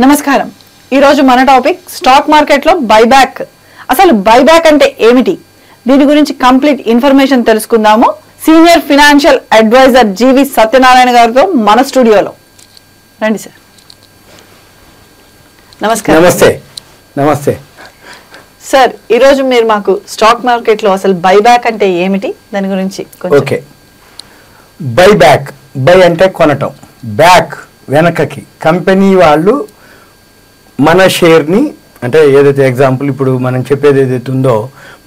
నమస్కారం. ఈ రోజు మన టాపిక్ స్టాక్ మార్కెట్ లో బైబ్యాక్. అసలు బైబ్యాక్ అంటే ఏమిటి, దీని గురించి కంప్లీట్ ఇన్ఫర్మేషన్ తెలుసుకుందాము. సీనియర్ ఫైనాన్షియల్ అడ్వైజర్ జీవి సత్యనారాయణ గారితో మన స్టూడియోలో. రండి సార్. నమస్కారం. నమస్తే. నమస్తే సార్. ఈరోజు మీరు మాకు స్టాక్ మార్కెట్ లో అసలు బైబ్యాక్ అంటే ఏమిటి దాని గురించి ఓకే. బైబ్యాక్, బై అంటే కొనటం, బ్యాక్ వెనకకి. కంపెనీ వాళ్ళు మన షేర్ని, అంటే ఏదైతే ఎగ్జాంపుల్ ఇప్పుడు మనం చెప్పేది ఏదైతే ఉందో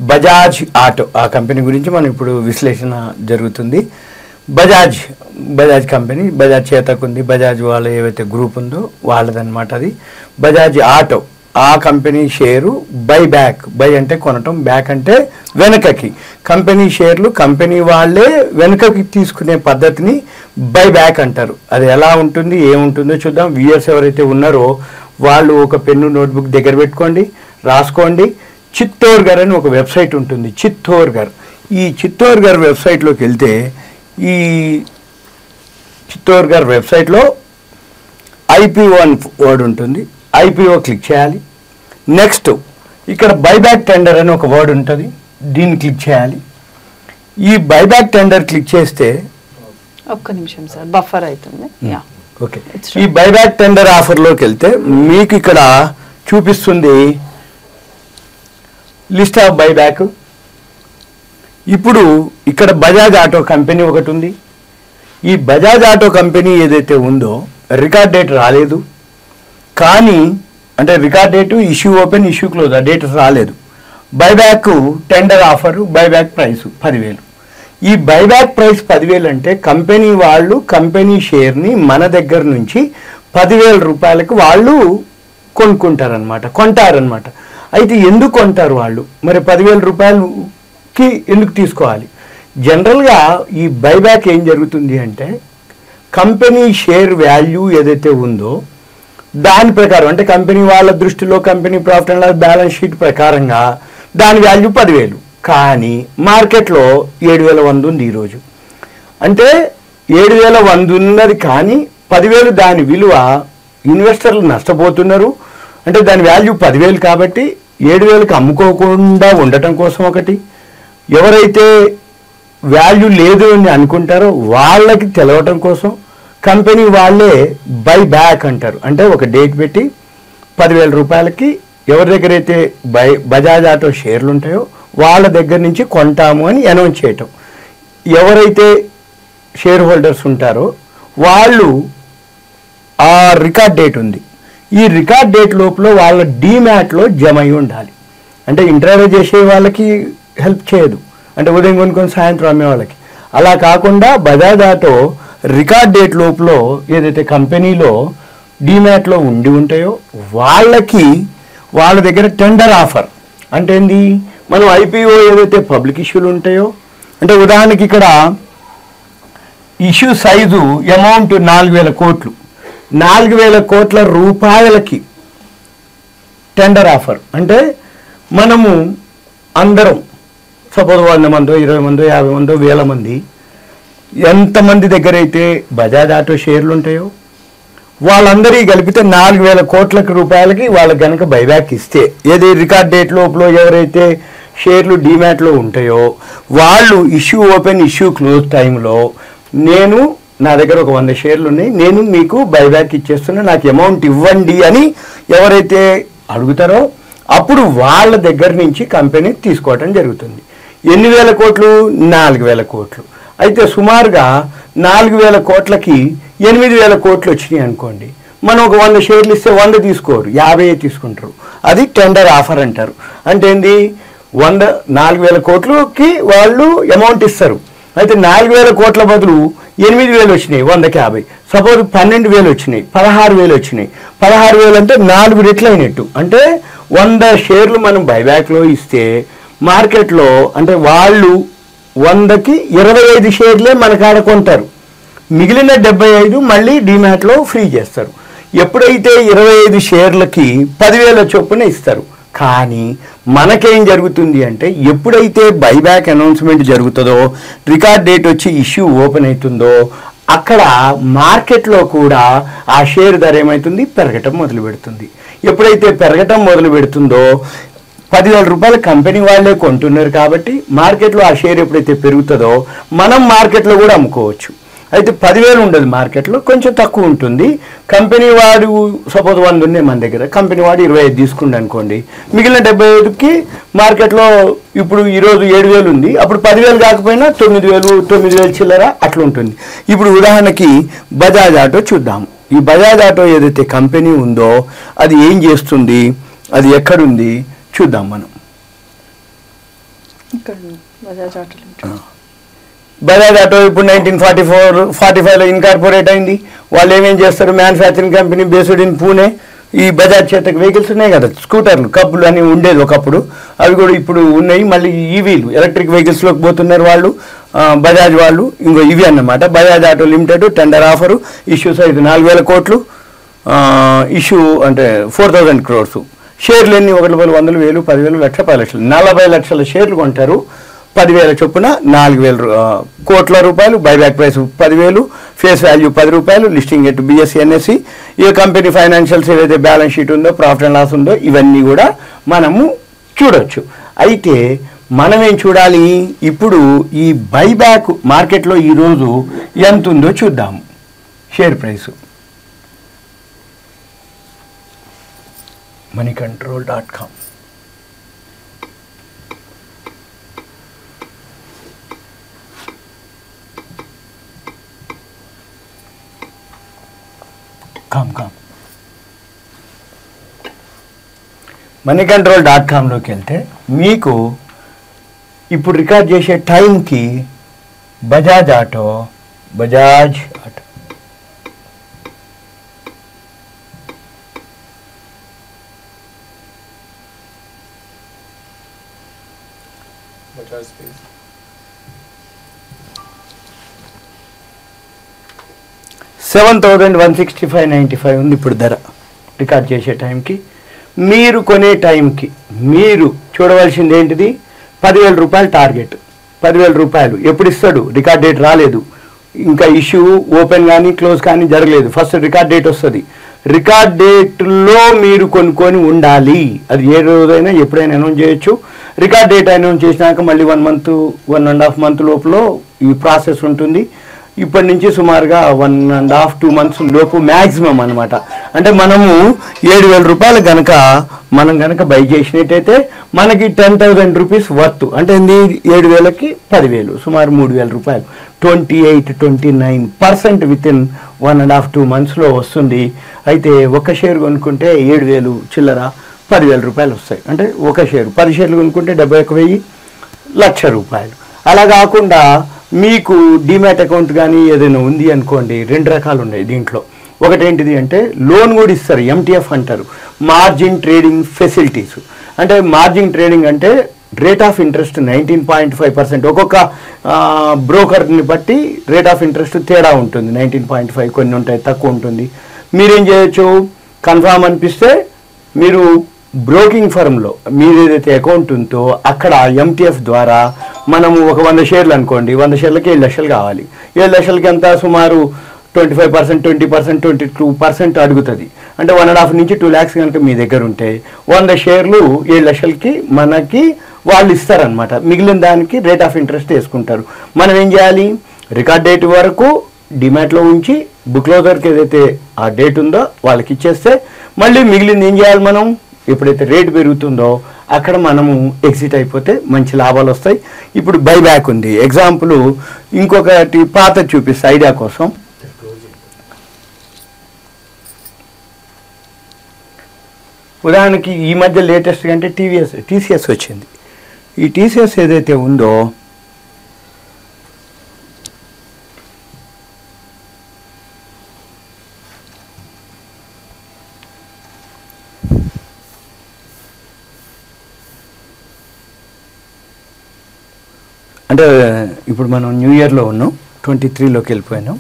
బజాజ్ ఆటో, ఆ కంపెనీ గురించి మనం ఇప్పుడు విశ్లేషణ జరుగుతుంది. బజాజ్ కంపెనీ, బజాజ్ చేతకు ఉంది, బజాజ్ వాళ్ళ ఏవైతే గ్రూప్ ఉందో వాళ్ళదన్నమాట. అది బజాజ్ ఆటో, ఆ కంపెనీ షేరు బైబ్యాక్. బై అంటే కొనటం, బ్యాక్ అంటే వెనకకి. కంపెనీ షేర్లు కంపెనీ వాళ్ళే వెనకకి తీసుకునే పద్ధతిని బైబ్యాక్ అంటారు. అది ఎలా ఉంటుంది, ఏముంటుందో చూద్దాం. వ్యూయర్స్ ఎవరైతే ఉన్నారో వాళ్ళు ఒక పెన్ను నోట్బుక్ దగ్గర పెట్టుకోండి, రాసుకోండి. చిత్తోర్ఘర్ అని ఒక వెబ్సైట్ ఉంటుంది, చిత్తోర్ఘర్. ఈ చిత్తోర్ఘర్ వెబ్సైట్లోకి వెళ్తే ఈ చిత్తోర్ఘర్ వెబ్సైట్లో IPO అని వర్డ్ ఉంటుంది. IPO క్లిక్ చేయాలి. నెక్స్ట్ ఇక్కడ బైబ్యాక్ టెండర్ అని ఒక వర్డ్ ఉంటుంది, దీన్ని క్లిక్ చేయాలి. ఈ బైబ్యాక్ టెండర్ క్లిక్ చేస్తే ఒక్క నిమిషం సార్, బఫర్ అవుతుంది. ఓకే. ఈ బైబ్యాక్ టెండర్ ఆఫర్లోకి వెళ్తే మీకు ఇక్కడ చూపిస్తుంది లిస్ట్ ఆఫ్ బైబ్యాక్. ఇప్పుడు ఇక్కడ బజాజ్ ఆటో కంపెనీ ఒకటి ఉంది. ఈ బజాజ్ ఆటో కంపెనీ ఏదైతే ఉందో రికార్డ్ డేట్ రాలేదు, కానీ అంటే record date, issue open, issue close, ఆ డేట్ రాలేదు. Buyback tender offer, buyback price 10,000. ఈ బైబ్యాక్ ప్రైస్ 10,000 అంటే కంపెనీ వాళ్ళు కంపెనీ షేర్ని మన దగ్గర నుంచి 10,000 రూపాయలకు వాళ్ళు కొంటారనమాట. అయితే ఎందుకు కొంటారు వాళ్ళు, మరి 10,000 రూపాయలకి ఎందుకు తీసుకోవాలి? జనరల్గా ఈ బైబ్యాక్ ఏం జరుగుతుంది అంటే కంపెనీ షేర్ వాల్యూ ఏదైతే ఉందో దాని ప్రకారం, అంటే కంపెనీ వాళ్ళ దృష్టిలో company profit and loss balance sheet ప్రకారంగా దాని వాల్యూ 10,000, కానీ మార్కెట్లో 7,100 ఉంది ఈరోజు. అంటే 7,100 ఉన్నది, కానీ 10,000 దాని విలువ. ఇన్వెస్టర్లు నష్టపోతున్నారు, అంటే దాని వాల్యూ 10,000 కాబట్టి 7,000కి అమ్ముకోకుండా ఉండటం కోసం ఒకటి, ఎవరైతే వాల్యూ లేదు అని అనుకుంటారో వాళ్ళకి తెలవటం కోసం కంపెనీ వాళ్ళే బై బ్యాక్ అంటారు. అంటే ఒక డేట్ పెట్టి 10,000 రూపాయలకి ఎవరి దగ్గర అయితే బజాజ్ ఆటో షేర్లు ఉంటాయో వాళ్ళ దగ్గర నుంచి కొంటాము అని అనౌన్స్ చేయటం. ఎవరైతే షేర్ హోల్డర్స్ ఉంటారో వాళ్ళు ఆ రికార్డ్ డేట్ ఉంది, ఈ రికార్డ్ డేట్ లోపల వాళ్ళ డీమ్యాట్లో జమ అయి ఉండాలి. అంటే ఇంట్రాడే చేసే వాళ్ళకి హెల్ప్ చేయదు, అంటే ఉదయం కొనుక్కొని సాయంత్రం అమ్మే వాళ్ళకి. అలా కాకుండా బజాజ్ ఆటో రికార్డ్ డేట్ లోపల ఏదైతే కంపెనీలో డీమ్యాట్లో ఉండి ఉంటాయో వాళ్ళకి వాళ్ళ దగ్గర టెండర్ ఆఫర్. అంటే ఏంది, మనం IPO ఏదైతే పబ్లిక్ ఇష్యూలు ఉంటాయో, అంటే ఉదాహరణకి ఇక్కడ ఇష్యూ సైజు అమౌంట్ 4,000 కోట్లు, 4,000 కోట్ల రూపాయలకి టెండర్ ఆఫర్. అంటే మనము అందరం సపోజ్ 100 మందో 20 మందో 50 మందో 1,000 మంది, ఎంతమంది దగ్గర అయితే బజాజ్ ఆటో షేర్లు ఉంటాయో వాళ్ళందరికీ కలిపితే 4,000 కోట్ల రూపాయలకి వాళ్ళకి కనుక బైబ్యాక్ ఇస్తే, ఏది రికార్డ్ డేట్ లోపల ఎవరైతే షేర్లు డీమ్యాట్లో ఉంటాయో వాళ్ళు ఇష్యూ ఓపెన్, ఇష్యూ క్లోజ్ టైంలో నా దగ్గర ఒక 100 షేర్లు ఉన్నాయి, నేను మీకు బైబ్యాక్ ఇచ్చేస్తున్నా, నాకు అమౌంట్ ఇవ్వండి అని ఎవరైతే అడుగుతారో అప్పుడు వాళ్ళ దగ్గర నుంచి కంపెనీ తీసుకోవటం జరుగుతుంది. ఎన్ని వేల కోట్లు? 4,000 కోట్లు. అయితే సుమారుగా 4,000 కోట్లకి 8,000 కోట్లు వచ్చినాయి అనుకోండి. మనం ఒక 100 షేర్లు ఇస్తే 100 తీసుకోరు, 50 తీసుకుంటారు. అది టెండర్ ఆఫర్ అంటారు. అంటే ఏంది, 4,000 కోట్లకి వాళ్ళు అమౌంట్ ఇస్తారు. అయితే 4,000 కోట్ల బదులు 8,000 వచ్చినాయి, 100కి 50. సపోజ్ 12,000 వచ్చినాయి, 16,000 వచ్చినాయి. 16,000 అంటే 4 రెట్లు అయినట్టు. అంటే 100 షేర్లు మనం బైబ్యాక్లో ఇస్తే మార్కెట్లో, అంటే వాళ్ళు 100కి 25 షేర్లే మన కాడ కొంటారు, మిగిలిన 75 మళ్ళీ డీమ్యాట్లో ఫ్రీ చేస్తారు. ఎప్పుడైతే 25 షేర్లకి 10,000 చొప్పున ఇస్తారు. కానీ మనకేం జరుగుతుంది అంటే ఎప్పుడైతే బైబ్యాక్ అనౌన్స్మెంట్ జరుగుతుందో, రికార్డ్ డేట్ వచ్చి ఇష్యూ ఓపెన్ అవుతుందో అక్కడ మార్కెట్లో కూడా ఆ షేర్ ధర ఏమవుతుంది, పెరగటం మొదలు పెడుతుంది. ఎప్పుడైతే పెరగటం మొదలు పెడుతుందో 10,000 రూపాయల కంపెనీ వాళ్ళే కొంటున్నారు కాబట్టి మార్కెట్లో ఆ షేర్ ఎప్పుడైతే పెరుగుతుందో మనం మార్కెట్లో కూడా అమ్ముకోవచ్చు. అయితే 10,000 ఉండదు, మార్కెట్లో కొంచెం తక్కువ ఉంటుంది. కంపెనీ వాడు సపోజ్ 100 ఉన్నాయి మన దగ్గర, కంపెనీ వాడు 25 తీసుకుంది అనుకోండి, మిగిలిన 75కి మార్కెట్లో ఇప్పుడు ఈరోజు 7,000 ఉంది, అప్పుడు 10,000 కాకపోయినా 9,000 చిల్లర అట్లా ఉంటుంది. ఇప్పుడు ఉదాహరణకి బజాజ్ ఆటో చూద్దాం. ఈ బజాజ్ ఆటో ఏదైతే కంపెనీ ఉందో అది ఏం చేస్తుంది, అది ఎక్కడుంది చూద్దాం మనం. బజాజ్ ఆటో ఇప్పుడు 1944-45లో ఇన్కార్పొరేట్ అయింది. వాళ్ళు ఏమేం చేస్తారు, manufacturing company based in Pune. ఈ బజాజ్ చేతకు వెహికల్స్ ఉన్నాయి కదా, స్కూటర్లు, కప్పులు అని ఉండేది ఒకప్పుడు, అవి కూడా ఇప్పుడు ఉన్నాయి. మళ్ళీ ఈవీలు, ఎలక్ట్రిక్ వెహికల్స్లోకి పోతున్నారు వాళ్ళు, బజాజ్ వాళ్ళు. ఇంకో ఇవి అన్నమాట. Bajaj auto limited tender offer, issue size 4,000 కోట్లు, ఇష్యూ అంటే 4,000 crores. షేర్లు ఎన్ని, 100,000, 100,000, 10,000, 1,00,000, 10 లక్షలు, 40 లక్షల షేర్లు కొంటారు. 10,000 చొప్పున 4,000 కోట్ల రూపాయలు. బైబ్యాక్ ప్రైస్ 10,000, ఫేస్ వాల్యూ 10 రూపాయలు, లిస్టింగ్ ఎట్ BSE NSE. ఈ కంపెనీ ఫైనాన్షియల్స్ ఏదైతే బ్యాలెన్స్ షీట్ ఉందో, ప్రాఫిట్ అండ్ లాస్ ఉందో, ఇవన్నీ కూడా మనము చూడొచ్చు. అయితే మనం ఏం చూడాలి, ఇప్పుడు ఈ బైబ్యాక్ మార్కెట్లో ఈరోజు ఎంత ఉందో చూద్దాము. Share price moneycontrol.com. moneycontrol.comలోకి వెళ్తే మీకు ఇప్పుడు రికార్డ్ చేసే టైంకి బజాజ్ ఆటో $7,165.95 ఉంది ఇప్పుడు ధర రికార్డ్ చేసే టైంకి. మీరు కొనే టైంకి మీరు చూడవలసింది ఏంటిది, 10,000 రూపాయలు టార్గెట్. 10,000 రూపాయలు ఎప్పుడు ఇస్తాడు, రికార్డ్ డేట్ రాలేదు, ఇంకా ఇష్యూ ఓపెన్ కానీ క్లోజ్ కానీ జరగలేదు. ఫస్ట్ రికార్డ్ డేట్ వస్తుంది. రికార్డ్ డేట్లో మీరు కొనుక్కొని ఉండాలి. అది ఏ రోజైనా ఎప్పుడైనా అనౌన్స్ చేయొచ్చు. రికార్డ్ డేట్ అనౌన్స్ చేసినాక మళ్ళీ 1 month 1.5 month లోపల ఈ ప్రాసెస్ ఉంటుంది. ఇప్పటి నుంచి సుమారుగా 1.5-2 months లోపు మ్యాక్సిమం అనమాట. అంటే మనము 7,000 రూపాయలు కనుక మనం కనుక బై చేసినట్టయితే మనకి 10,000 రూపీస్ వర్త్. అంటే 7,000కి 10,000, సుమారు 3,000 రూపాయలు. 28-29% విత్ ఇన్ 1.5-2 monthsలో వస్తుంది. అయితే ఒక షేర్ కొనుక్కుంటే 7,000 చిల్లర 10,000 రూపాయలు వస్తాయి. అంటే ఒక షేరు 10 షేర్లు కొనుక్కుంటే 71,000, 1,00,000 రూపాయలు. అలా కాకుండా మీకు డిమాట్ అకౌంట్ కానీ ఏదైనా ఉంది అనుకోండి, 2 రకాలు ఉన్నాయి దీంట్లో. ఒకటి ఏంటిది అంటే లోన్ కూడా ఇస్తారు, MTF అంటారు, మార్జిన్ ట్రేడింగ్ ఫెసిలిటీస్. అంటే మార్జిన్ ట్రేడింగ్ అంటే రేట్ ఆఫ్ ఇంట్రెస్ట్ 19.5%. ఒక్కొక్క బ్రోకర్ని బట్టి రేట్ ఆఫ్ ఇంట్రెస్ట్ తేడా ఉంటుంది. 19.5 కొన్ని ఉంటాయి, తక్కువ ఉంటుంది. మీరేం చేయొచ్చు, కన్ఫామ్ అనిపిస్తే మీరు బ్రోకింగ్ ఫర్మ్లో మీరు ఏదైతే అకౌంట్ ఉందో అక్కడ MTF ద్వారా మనము ఒక 100 షేర్లు అనుకోండి, 100 షేర్లకి 7 లక్షలు కావాలి. 7 లక్షలకి అంతా సుమారు 25%, 20%, 22% అడుగుతుంది. అంటే 1.5 నుంచి 2 lakhs కనుక మీ దగ్గర ఉంటే 100 షేర్లు 7 లక్షలకి మనకి వాళ్ళు ఇస్తారనమాట. మిగిలిన దానికి రేట్ ఆఫ్ ఇంట్రెస్ట్ వేసుకుంటారు. మనం ఏం చేయాలి, రికార్డ్ డేట్ వరకు డిమాట్లో ఉంచి బుక్ క్లోజర్కి ఏదైతే ఆ డేట్ ఉందో వాళ్ళకి ఇచ్చేస్తే మళ్ళీ మిగిలింది ఏం చేయాలి, మనం ఎప్పుడైతే రేట్ పెరుగుతుందో అక్కడ మనము ఎగ్జిట్ అయిపోతే మంచి లాభాలు వస్తాయి. ఇప్పుడు బైబ్యాక్ ఉంది. ఎగ్జాంపుల్ ఇంకొకటి పాత చూపిస్తే ఐడియా కోసం. ఉదాహరణకి ఈ మధ్య లేటెస్ట్ అంటే టీసీఎస్ వచ్చింది. ఈ టీసీఎస్ ఏదైతే ఉందో అంటే ఇప్పుడు మనం న్యూ ఇయర్లో ఉన్నాం, 23లోకి వెళ్ళిపోయాను.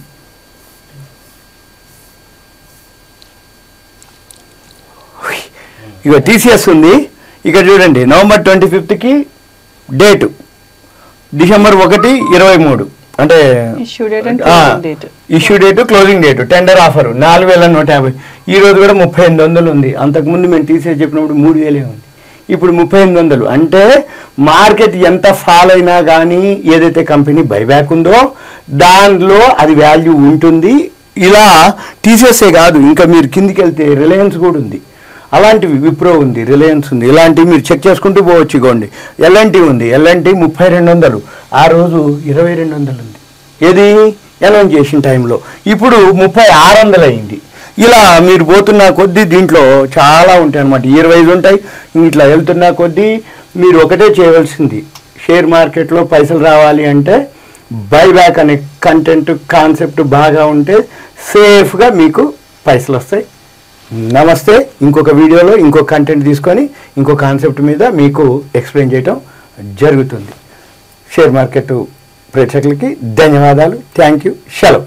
ఇక టీసీఎస్ ఉంది. ఇక్కడ చూడండి, November 25కి డేటు, December 1, 23 అంటే issue date closing date tender offer 4150. ఈ రోజు కూడా 3800 ఉంది. అంతకుముందు మేము తీసేసి చెప్పినప్పుడు 3000 ఉంది, ఇప్పుడు 3800. అంటే మార్కెట్ ఎంత ఫాల్ అయినా కానీ ఏదైతే కంపెనీ బైబ్యాక్ ఉందో దానిలో అది వాల్యూ ఉంటుంది. ఇలా టీసీఎస్ఏ కాదు, ఇంకా మీరు కిందికి వెళ్తే రిలయన్స్ కూడా ఉంది, అలాంటివి విప్రో ఉంది, రిలయన్స్ ఉంది, ఇలాంటివి మీరు చెక్ చేసుకుంటూ పోవచ్చు. ఇగోండి ఎల్ఎన్టీ ఉంది, ఎల్ఎన్టీ 3200, ఆ రోజు 2200 ఉంది. ఏది అనౌన్స్ చేసిన టైంలో, ఇప్పుడు 3600 అయింది. ఇలా మీరు పోతున్న కొద్దీ దీంట్లో చాలా ఉంటాయి అన్నమాట, 25 ఉంటాయి. ఇట్లా వెళ్తున్న కొద్దీ మీరు ఒకటే చేయవలసింది, షేర్ మార్కెట్లో పైసలు రావాలి అంటే బైబ్యాక్ అనే కంటెంట్ కాన్సెప్ట్ బాగా ఉంటే సేఫ్గా మీకు పైసలు వస్తాయి. నమస్తే. ఇంకొక వీడియోలో ఇంకో కంటెంట్ తీసుకొని ఇంకో కాన్సెప్ట్ మీద మీకు ఎక్స్ప్లెయిన్ చేయటం జరుగుతుంది. షేర్ మార్కెట్ ప్రేక్షకులకి ధన్యవాదాలు. Thank you. సెలవు.